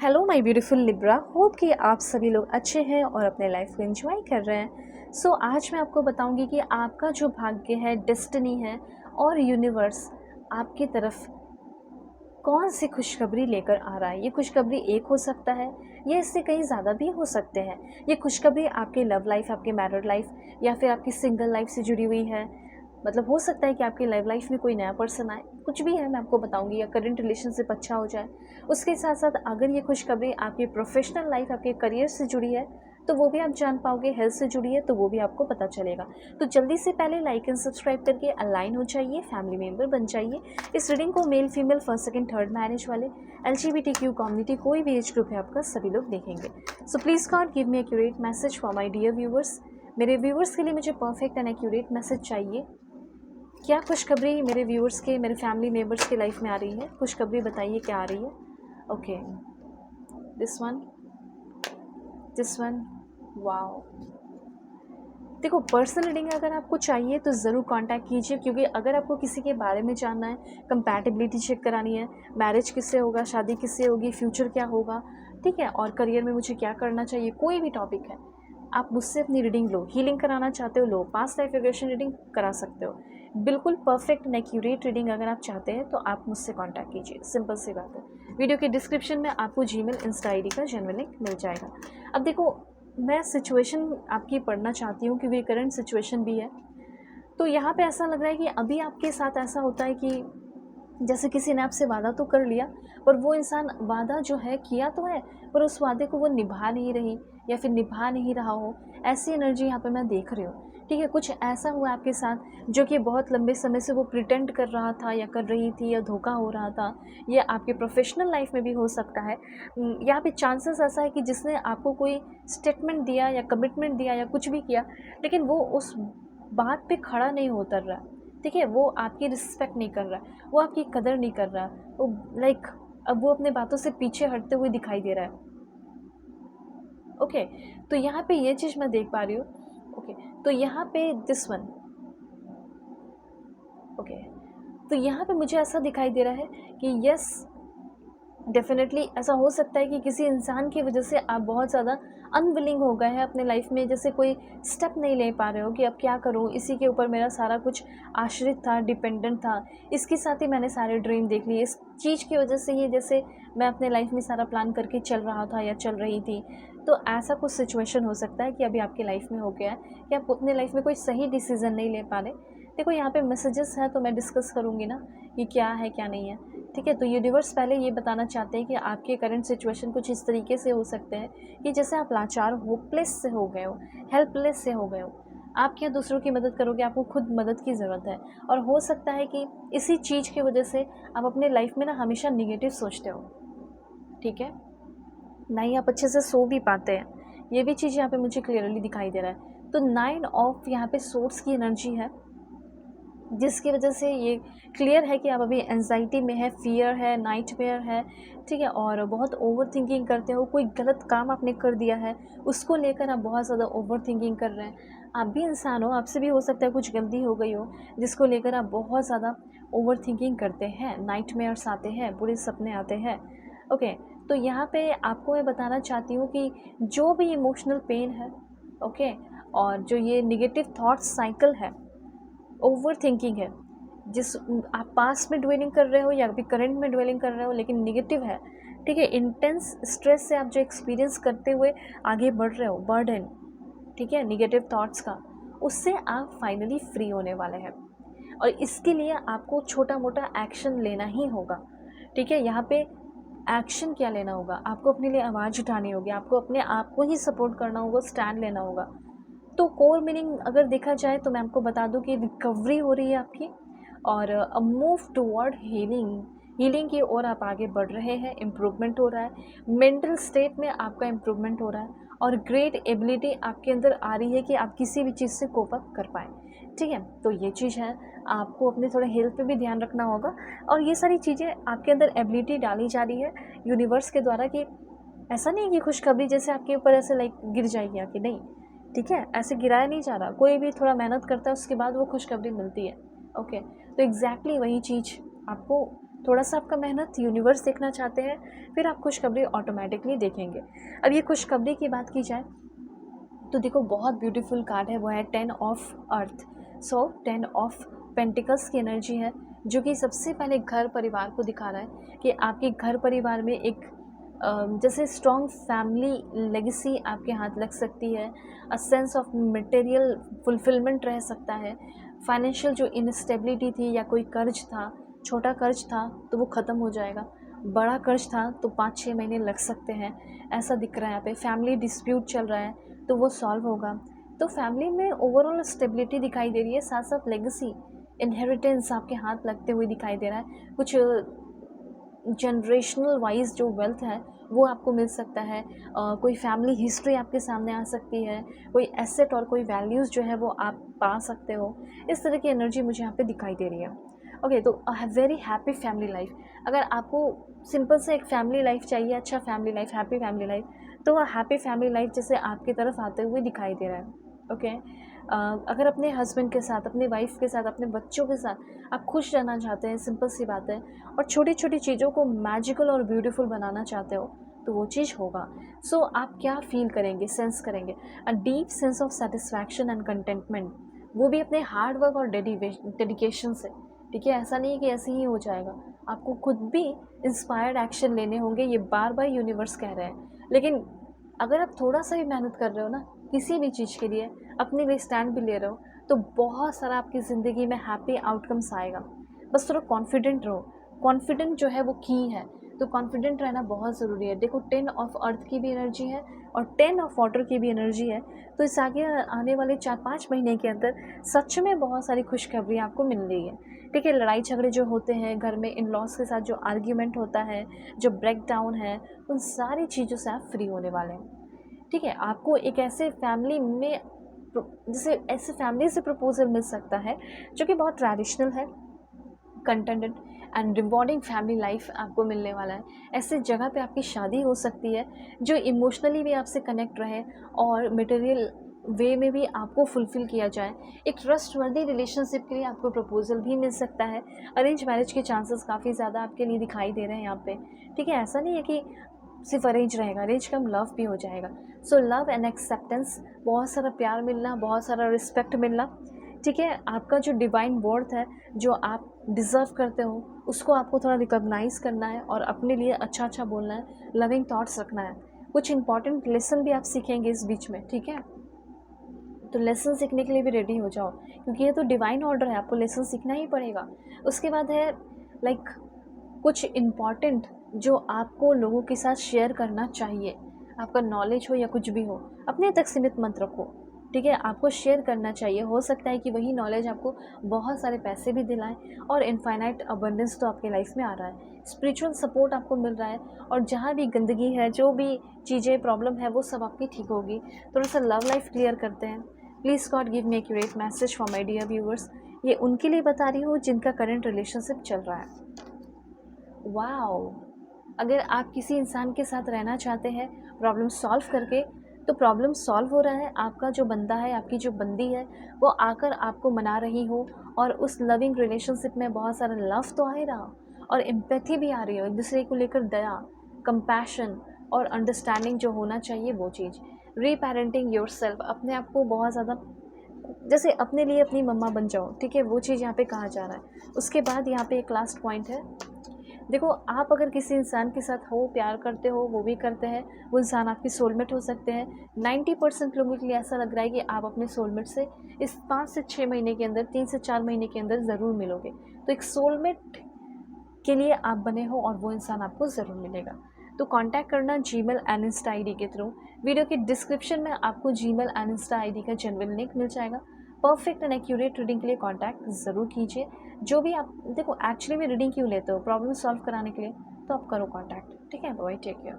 Hello my beautiful Libra, hope कि आप सभी लोग अच्छे हैं और अपने लाइफ को एंजॉय कर रहे हैं। आज मैं आपको बताऊंगी कि आपका जो भाग्य है, डेस्टिनी है और यूनिवर्स आपकी तरफ कौन सी खुशखबरी लेकर आ रहा है। ये खुशखबरी एक हो सकता है या इससे कहीं ज़्यादा भी हो सकते हैं। ये खुशखबरी आपकी लव लाइफ, आपकी मैरिड लाइफ या फिर आपकी सिंगल लाइफ से जुड़ी हुई है। मतलब हो सकता है कि आपकी लव लाइफ में कोई नया पर्सन आए, कुछ भी है मैं आपको बताऊंगी, या करंट रिलेशनशिप अच्छा हो जाए। उसके साथ साथ अगर ये खुशखबरी आपकी प्रोफेशनल लाइफ, आपके करियर से जुड़ी है तो वो भी आप जान पाओगे, हेल्थ से जुड़ी है तो वो भी आपको पता चलेगा। तो जल्दी से पहले लाइक एंड सब्सक्राइब करके अलाइन हो जाइए, फैमिली मेम्बर बन जाइए। इस रीडिंग को male female, first second third marriage वाले, LGBTQ कम्युनिटी, कोई भी एज ग्रुप है आपका, सभी लोग देखेंगे। So please God give me accurate message for my dear viewers. मेरे व्यूवर्स के लिए मुझे परफेक्ट एंड एक्यूरेट मैसेज चाहिए। क्या खुशखबरी मेरे व्यूअर्स के, मेरे फैमिली मेम्बर्स की लाइफ में आ रही है? खुशखबरी बताइए क्या आ रही है। Okay, this one, this one, wow. देखो, पर्सनल रीडिंग अगर आपको चाहिए तो ज़रूर कांटेक्ट कीजिए, क्योंकि अगर आपको किसी के बारे में जानना है, कंपैटिबिलिटी चेक करानी है, मैरिज किससे होगा, शादी किससे होगी, फ्यूचर क्या होगा, ठीक है, और करियर में मुझे क्या करना चाहिए, कोई भी टॉपिक है, आप मुझसे अपनी रीडिंग लो। हीलिंग कराना चाहते हो, लो। पास्ट लाइफ रिग्रेशन रीडिंग करा सकते हो। बिल्कुल परफेक्ट एंड एक्यूरेट रीडिंग अगर आप चाहते हैं तो आप मुझसे कांटेक्ट कीजिए, सिंपल सी बात है। वीडियो के डिस्क्रिप्शन में आपको जीमेल, इंस्टा आईडी का जेन्युइन लिंक मिल जाएगा। अब देखो, मैं सिचुएशन आपकी पढ़ना चाहती हूँ क्योंकि करंट सिचुएशन भी है। तो यहाँ पे ऐसा लग रहा है कि अभी आपके साथ ऐसा होता है कि जैसे किसी ने आपसे वादा तो कर लिया, पर वो इंसान वादा जो है किया तो है, पर उस वादे को वो निभा नहीं रही या फिर निभा नहीं रहा हो। ऐसी एनर्जी यहाँ पे मैं देख रही हूँ। ठीक है, कुछ ऐसा हुआ आपके साथ जो कि बहुत लंबे समय से वो प्रिटेंड कर रहा था या कर रही थी, या धोखा हो रहा था। ये आपके प्रोफेशनल लाइफ में भी हो सकता है। यहाँ पे चांसेस ऐसा है कि जिसने आपको कोई स्टेटमेंट दिया या कमिटमेंट दिया या कुछ भी किया, लेकिन वो उस बात पे खड़ा नहीं उतर रहा। ठीक है, वो आपकी रिस्पेक्ट नहीं कर रहा, वो आपकी कदर नहीं कर रहा, वो लाइक अब वो अपने बातों से पीछे हटते हुए दिखाई दे रहा है। ओके, तो यहाँ पे ये चीज़ मैं देख पा रही हूँ। ओके, तो यहाँ पे दिस वन, ओके, तो यहाँ पे मुझे ऐसा दिखाई दे रहा है कि यस, डेफिनेटली ऐसा हो सकता है कि किसी इंसान की वजह से आप बहुत ज़्यादा अनविलिंग हो गए हैं अपने लाइफ में, जैसे कोई स्टेप नहीं ले पा रहे हो कि अब क्या करूँ, इसी के ऊपर मेरा सारा कुछ आश्रित था, डिपेंडेंट था, इसके साथ ही मैंने सारे ड्रीम देख लिए, इस चीज़ की वजह से ही जैसे मैं अपने लाइफ में सारा प्लान करके चल रहा था या चल रही थी। तो ऐसा कुछ सिचुएशन हो सकता है कि अभी आपकी लाइफ में हो गया है कि आप अपने लाइफ में कोई सही डिसीज़न नहीं ले पा रहे। देखो, यहाँ पे मैसेजेस हैं तो मैं डिस्कस करूँगी ना कि क्या है क्या नहीं है। ठीक है, तो यूनिवर्स पहले ये बताना चाहते हैं कि आपके करंट सिचुएशन कुछ इस तरीके से हो सकते हैं कि जैसे आप लाचार, होपलेस से हो गए हो, हेल्पलेस से हो गए हो। आप क्या दूसरों की मदद करोगे, आपको खुद मदद की ज़रूरत है। और हो सकता है कि इसी चीज़ की वजह से आप अपने लाइफ में ना हमेशा निगेटिव सोचते हो। ठीक है, ना ही आप अच्छे से सो भी पाते हैं। ये भी चीज़ यहाँ पे मुझे क्लियरली दिखाई दे रहा है। तो 9 ऑफ यहाँ पे सोर्स की एनर्जी है, जिसकी वजह से ये क्लियर है कि आप अभी एंजाइटी में है, फियर है, नाइटमेयर है। ठीक है, और बहुत ओवर थिंकिंग करते हो। कोई गलत काम आपने कर दिया है, उसको लेकर आप बहुत ज़्यादा ओवर थिंकिंग कर रहे हैं। आप भी इंसान हो, आपसे भी हो सकता है कुछ गलती हो गई हो जिसको लेकर आप बहुत ज़्यादा ओवर थिंकिंग करते हैं, नाइटमेयर्स आते हैं, बुरे सपने आते हैं। ओके, तो यहाँ पे आपको मैं बताना चाहती हूँ कि जो भी इमोशनल पेन है, ओके, और जो ये निगेटिव थॉट्स साइकिल है, ओवर थिंकिंग है, जिस आप पास्ट में ड्वेलिंग कर रहे हो या अभी करंट में ड्वेलिंग कर रहे हो लेकिन निगेटिव है। ठीक है, इंटेंस स्ट्रेस से आप जो एक्सपीरियंस करते हुए आगे बढ़ रहे हो, बर्डन, ठीक है, निगेटिव थॉट्स का, उससे आप फाइनली फ्री होने वाले हैं। और इसके लिए आपको छोटा मोटा एक्शन लेना ही होगा। ठीक है, यहाँ पे एक्शन क्या लेना होगा, आपको अपने लिए आवाज़ उठानी होगी, आपको अपने आप को ही सपोर्ट करना होगा, स्टैंड लेना होगा। तो कोर मीनिंग अगर देखा जाए तो मैं आपको बता दूं कि रिकवरी हो रही है आपकी, और मूव टुवर्ड हीलिंग, हीलिंग की ओर आप आगे बढ़ रहे हैं, इम्प्रूवमेंट हो रहा है, मेंटल स्टेट में आपका इम्प्रूवमेंट हो रहा है, और ग्रेट एबिलिटी आपके अंदर आ रही है कि आप किसी भी चीज़ से कोप अप कर पाएँ। ठीक है, तो ये चीज़ है, आपको अपने थोड़ा हेल्थ पे भी ध्यान रखना होगा। और ये सारी चीज़ें आपके अंदर एबिलिटी डाली जा रही है यूनिवर्स के द्वारा, कि ऐसा नहीं है कि खुशखबरी जैसे आपके ऊपर ऐसे लाइक गिर जाएगी आके, नहीं। ठीक है, ऐसे गिराया नहीं जा रहा, कोई भी थोड़ा मेहनत करता है उसके बाद वो खुशखबरी मिलती है। ओके, तो एग्जैक्टली वही चीज़ आपको थोड़ा सा आपका मेहनत यूनिवर्स देखना चाहते हैं, फिर आप खुशखबरी ऑटोमेटिकली देखेंगे। अब ये खुशखबरी की बात की जाए तो देखो बहुत ब्यूटीफुल कार्ड है, वो है 10 of earth. So 10 of pentacles की एनर्जी है, जो कि सबसे पहले घर परिवार को दिखा रहा है कि आपके घर परिवार में एक जैसे स्ट्रॉन्ग फैमिली लेगेसी आपके हाथ लग सकती है। A sense of material fulfilment रह सकता है। फाइनेंशियल जो इनस्टेबिलिटी थी या कोई कर्ज था, छोटा कर्ज था तो वो ख़त्म हो जाएगा, बड़ा कर्ज था तो 5-6 महीने लग सकते हैं, ऐसा दिख रहा है यहाँ पे। फैमिली डिस्प्यूट चल रहा है तो वो सॉल्व होगा। तो फैमिली में ओवरऑल स्टेबिलिटी दिखाई दे रही है, साथ साथ लेगेसी इनहेरिटेंस आपके हाथ लगते हुए दिखाई दे रहा है। कुछ जनरेशनल वाइज जो वेल्थ है वो आपको मिल सकता है। कोई फैमिली हिस्ट्री आपके सामने आ सकती है, कोई एसेट और कोई वैल्यूज़ जो है वो आप पा सकते हो। इस तरह की एनर्जी मुझे यहाँ पे दिखाई दे रही है। ओके, तो a very happy family life. अगर आपको सिंपल से एक फैमिली लाइफ चाहिए, अच्छा family life, happy family life, तो वह हैप्पी फैमिली लाइफ जैसे आपकी तरफ आते हुए दिखाई दे रहा है। ओके, अगर अपने हस्बैंड के साथ, अपनी वाइफ के साथ, अपने बच्चों के साथ आप खुश रहना चाहते हैं, सिंपल सी बात है, और छोटी छोटी चीज़ों को मैजिकल और ब्यूटीफुल बनाना चाहते हो तो वो चीज़ होगा। सो आप क्या फील करेंगे, सेंस करेंगे? A deep sense of satisfaction and contentment, वो भी अपने हार्ड वर्क और डेडिकेशन से। ठीक है, ऐसा नहीं है कि ऐसे ही हो जाएगा, आपको खुद भी इंस्पायर्ड एक्शन लेने होंगे, ये बार बार यूनिवर्स कह रहे हैं। लेकिन अगर आप थोड़ा सा भी मेहनत कर रहे हो ना किसी भी चीज़ के लिए, अपने लिए स्टैंड भी ले रहे हो, तो बहुत सारा आपकी ज़िंदगी में हैप्पी आउटकम्स आएगा। बस थोड़ा कॉन्फिडेंट रहो। कॉन्फिडेंट जो है वो की है, तो कॉन्फिडेंट रहना बहुत ज़रूरी है। देखो 10 ऑफ अर्थ की भी एनर्जी है और 10 ऑफ वाटर की भी एनर्जी है, तो इस आगे आने वाले 4-5 महीने के अंदर सच में बहुत सारी खुशखबरी आपको मिल रही है। ठीक है, लड़ाई झगड़े जो होते हैं घर में, इन लॉज के साथ जो आर्ग्यूमेंट होता है, जो ब्रेक डाउन है, उन सारी चीज़ों से आप फ्री होने वाले हैं। ठीक है, आपको एक ऐसे फैमिली में जैसे ऐसे फैमिली से प्रपोजल मिल सकता है जो कि बहुत ट्रेडिशनल है, contented and rewarding family life आपको मिलने वाला है। ऐसे जगह पे आपकी शादी हो सकती है जो इमोशनली भी आपसे कनेक्ट रहे और मटेरियल वे में भी आपको फुलफ़िल किया जाए। एक ट्रस्टवर्दी रिलेशनशिप के लिए आपको प्रपोज़ल भी मिल सकता है। अरेंज मैरिज के चांसेस काफ़ी ज़्यादा आपके लिए दिखाई दे रहे हैं यहाँ पे। ठीक है, ऐसा नहीं है कि सिर्फ अरेंज रहेगा, अरेंज कम लव भी हो जाएगा। सो लव एंड एक्सेप्टेंस, बहुत सारा प्यार मिलना, बहुत सारा रिस्पेक्ट मिलना। ठीक है, आपका जो डिवाइन वर्थ है, जो आप डिज़र्व करते हो, उसको आपको थोड़ा रिकॉग्नाइज़ करना है और अपने लिए अच्छा अच्छा बोलना है, लविंग थॉट्स रखना है। कुछ इंपॉर्टेंट लेसन भी आप सीखेंगे इस बीच में। ठीक है, तो लेसन सीखने के लिए भी रेडी हो जाओ, क्योंकि ये तो डिवाइन ऑर्डर है, आपको लेसन सीखना ही पड़ेगा। उसके बाद है लाइक कुछ इम्पॉर्टेंट जो आपको लोगों के साथ शेयर करना चाहिए। आपका नॉलेज हो या कुछ भी हो, अपने तक सीमित मत रखो। ठीक है, आपको शेयर करना चाहिए। हो सकता है कि वही नॉलेज आपको बहुत सारे पैसे भी दिलाए और इनफाइनाइट अबंडेंस तो आपके लाइफ में आ रहा है। स्पिरिचुअल सपोर्ट आपको मिल रहा है और जहाँ भी गंदगी है, जो भी चीज़ें प्रॉब्लम है, वो सब आपकी ठीक होगी। थोड़ा सा लव लाइफ क्लियर करते हैं। Please God give me accurate message for my dear viewers. ये उनके लिए बता रही हूँ जिनका करंट रिलेशनशिप चल रहा है। वाओ, अगर आप किसी इंसान के साथ रहना चाहते हैं प्रॉब्लम सॉल्व करके, तो प्रॉब्लम सॉल्व हो रहा है। आपका जो बंदा है, आपकी जो बंदी है, वो आकर आपको मना रही हो और उस लविंग रिलेशनशिप में बहुत सारा लव तो आ ही रहा और एम्पैथी भी आ रही हो, एक दूसरे को लेकर दया, कंपैशन और अंडरस्टैंडिंग जो होना चाहिए वो चीज़। रीपेरेंटिंग योरसेल्फ, अपने आप को बहुत ज़्यादा जैसे अपने लिए अपनी मम्मा बन जाओ। ठीक है, वो चीज़ यहाँ पे कहा जा रहा है। उसके बाद यहाँ पे एक लास्ट पॉइंट है। देखो, आप अगर किसी इंसान के साथ हो, प्यार करते हो, वो भी करते हैं, वो इंसान आपकी सोलमेट हो सकते हैं। 90% लोगों के लिए ऐसा लग रहा है कि आप अपने सोलमेट से इस 5 से 6 महीने के अंदर, 3 से 4 महीने के अंदर ज़रूर मिलोगे। तो एक सोलमेट के लिए आप बने हो और वो इंसान आपको ज़रूर मिलेगा। तो कांटेक्ट करना जीमेल एंड इंस्टा आईडी के थ्रू। वीडियो के डिस्क्रिप्शन में आपको जीमेल एंड इंस्टा आईडी का जेन्युइन लिंक मिल जाएगा। परफेक्ट एंड एक्यूरेट रीडिंग के लिए कांटेक्ट ज़रूर कीजिए। जो भी आप देखो, एक्चुअली में रीडिंग क्यों लेते हो? प्रॉब्लम सॉल्व कराने के लिए, तो आप करो कांटेक्ट। ठीक है, बाय, टेक केयर।